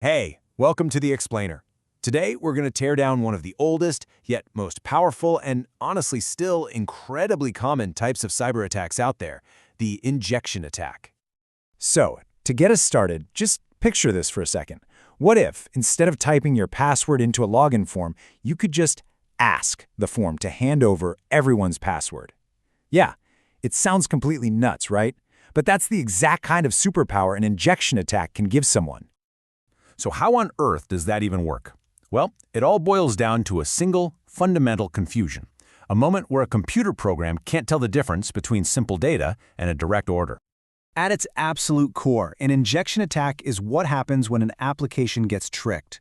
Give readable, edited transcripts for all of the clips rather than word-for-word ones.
Hey, welcome to The Explainer. Today, we're going to tear down one of the oldest, yet most powerful, and honestly still incredibly common types of cyber attacks out there, the injection attack. So, to get us started, just picture this for a second. What if, instead of typing your password into a login form, you could just ask the form to hand over everyone's password? Yeah, it sounds completely nuts, right? But that's the exact kind of superpower an injection attack can give someone. So how on earth does that even work? Well, it all boils down to a single, fundamental confusion, a moment where a computer program can't tell the difference between simple data and a direct order. At its absolute core, an injection attack is what happens when an application gets tricked.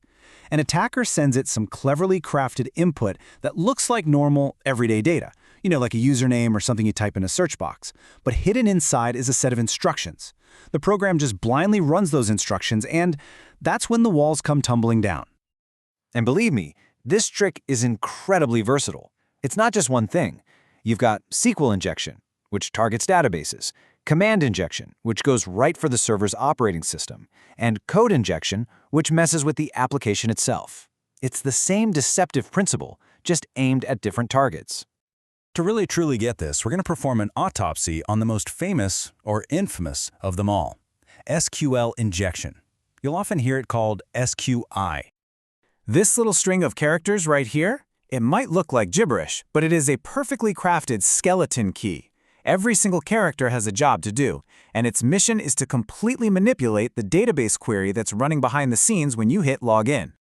An attacker sends it some cleverly crafted input that looks like normal, everyday data, like a username or something you type in a search box. But hidden inside is a set of instructions. The program just blindly runs those instructions, and that's when the walls come tumbling down. And believe me, this trick is incredibly versatile. It's not just one thing. You've got SQL injection, which targets databases, command injection, which goes right for the server's operating system, and code injection, which messes with the application itself. It's the same deceptive principle, just aimed at different targets. To really truly get this, we're going to perform an autopsy on the most famous or infamous of them all, SQL injection. You'll often hear it called SQI. This little string of characters right here, it might look like gibberish, but it is a perfectly crafted skeleton key. Every single character has a job to do, and its mission is to completely manipulate the database query that's running behind the scenes when you hit login.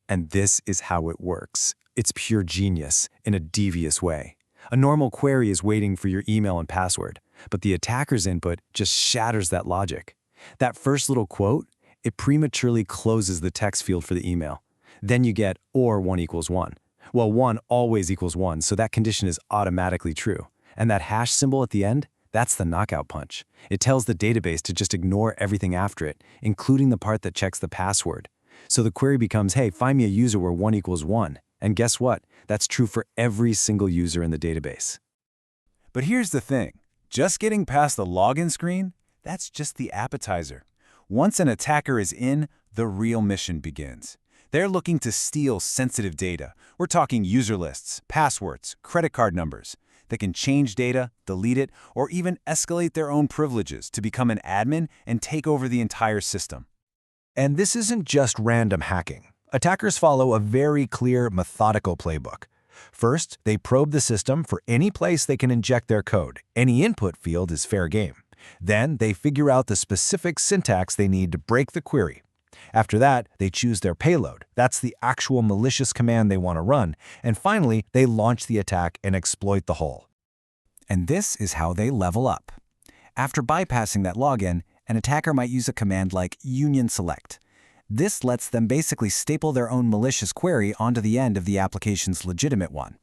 And this is how it works. It's pure genius in a devious way. A normal query is waiting for your email and password, but the attacker's input just shatters that logic. That first little quote, it prematurely closes the text field for the email. Then you get or 1 equals 1. Well, 1 always equals 1, so that condition is automatically true. And that hash symbol at the end, that's the knockout punch. It tells the database to just ignore everything after it, including the part that checks the password. So the query becomes, hey, find me a user where 1 equals 1. And guess what? That's true for every single user in the database. But here's the thing. Just getting past the login screen, that's just the appetizer. Once an attacker is in, the real mission begins. They're looking to steal sensitive data. We're talking user lists, passwords, credit card numbers. They can change data, delete it, or even escalate their own privileges to become an admin and take over the entire system. And this isn't just random hacking. Attackers follow a very clear, methodical playbook. First, they probe the system for any place they can inject their code. Any input field is fair game. Then, they figure out the specific syntax they need to break the query. After that, they choose their payload. That's the actual malicious command they want to run. And finally, they launch the attack and exploit the hole. And this is how they level up. After bypassing that login, an attacker might use a command like union select. This lets them basically staple their own malicious query onto the end of the application's legitimate one.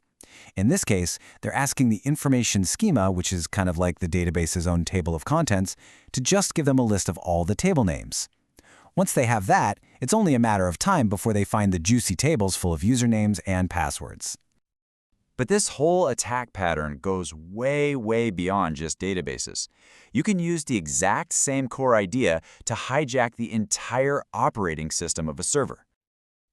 In this case, they're asking the information schema, which is kind of like the database's own table of contents, to just give them a list of all the table names. Once they have that, it's only a matter of time before they find the juicy tables full of usernames and passwords. But this whole attack pattern goes way, way beyond just databases. You can use the exact same core idea to hijack the entire operating system of a server.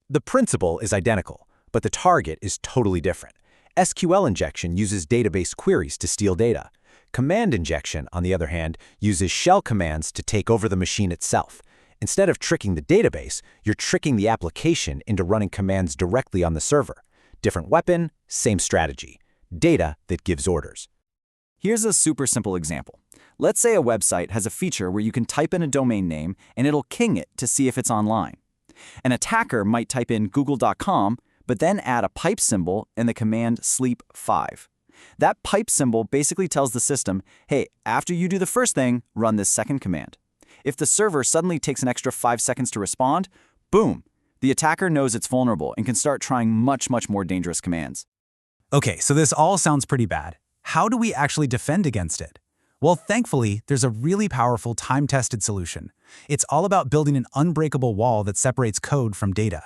The principle is identical, but the target is totally different. SQL injection uses database queries to steal data. Command injection, on the other hand, uses shell commands to take over the machine itself. Instead of tricking the database, you're tricking the application into running commands directly on the server. Different weapon, same strategy. Data that gives orders. Here's a super simple example. Let's say a website has a feature where you can type in a domain name and it'll king it to see if it's online. An attacker might type in google.com, but then add a pipe symbol and the command sleep5. That pipe symbol basically tells the system, hey, after you do the first thing, run this second command. If the server suddenly takes an extra 5 seconds to respond, boom, the attacker knows it's vulnerable and can start trying much, much more dangerous commands. Okay, so this all sounds pretty bad. How do we actually defend against it? Well, thankfully, there's a really powerful time-tested solution. It's all about building an unbreakable wall that separates code from data.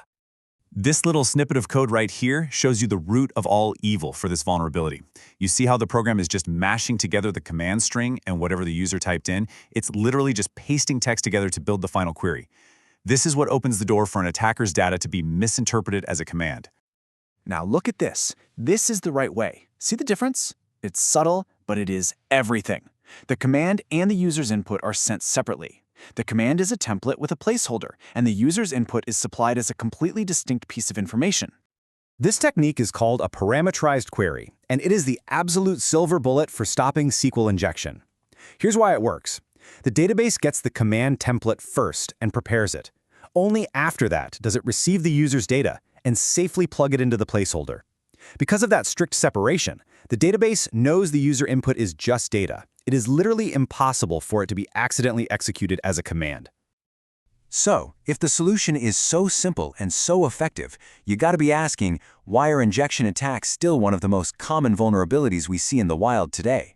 This little snippet of code right here shows you the root of all evil for this vulnerability. You see how the program is just mashing together the command string and whatever the user typed in? It's literally just pasting text together to build the final query. This is what opens the door for an attacker's data to be misinterpreted as a command. Now look at this. This is the right way. See the difference? It's subtle, but it is everything. The command and the user's input are sent separately. The command is a template with a placeholder, and the user's input is supplied as a completely distinct piece of information. This technique is called a parameterized query, and it is the absolute silver bullet for stopping SQL injection. Here's why it works. The database gets the command template first and prepares it. Only after that does it receive the user's data and safely plug it into the placeholder. Because of that strict separation, the database knows the user input is just data. It is literally impossible for it to be accidentally executed as a command. So, if the solution is so simple and so effective, you gotta be asking, why are injection attacks still one of the most common vulnerabilities we see in the wild today?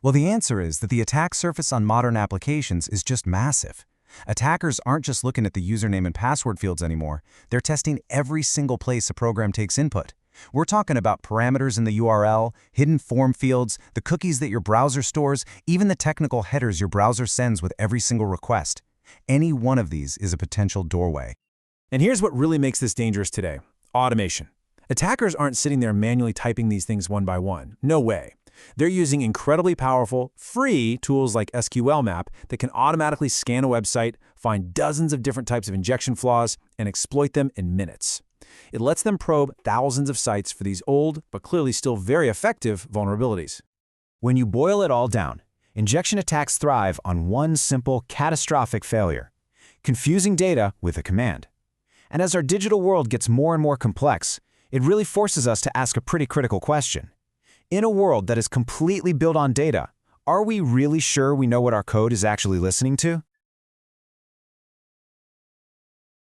Well, the answer is that the attack surface on modern applications is just massive. Attackers aren't just looking at the username and password fields anymore, they're testing every single place a program takes input. We're talking about parameters in the URL, hidden form fields, the cookies that your browser stores, even the technical headers your browser sends with every single request. Any one of these is a potential doorway. And here's what really makes this dangerous today: automation. Attackers aren't sitting there manually typing these things one by one. No way. They're using incredibly powerful, free tools like SQL Map that can automatically scan a website, find dozens of different types of injection flaws, and exploit them in minutes. It lets them probe thousands of sites for these old, but clearly still very effective, vulnerabilities. When you boil it all down, injection attacks thrive on one simple, catastrophic failure: confusing data with a command. And as our digital world gets more and more complex, it really forces us to ask a pretty critical question. In a world that is completely built on data, are we really sure we know what our code is actually listening to?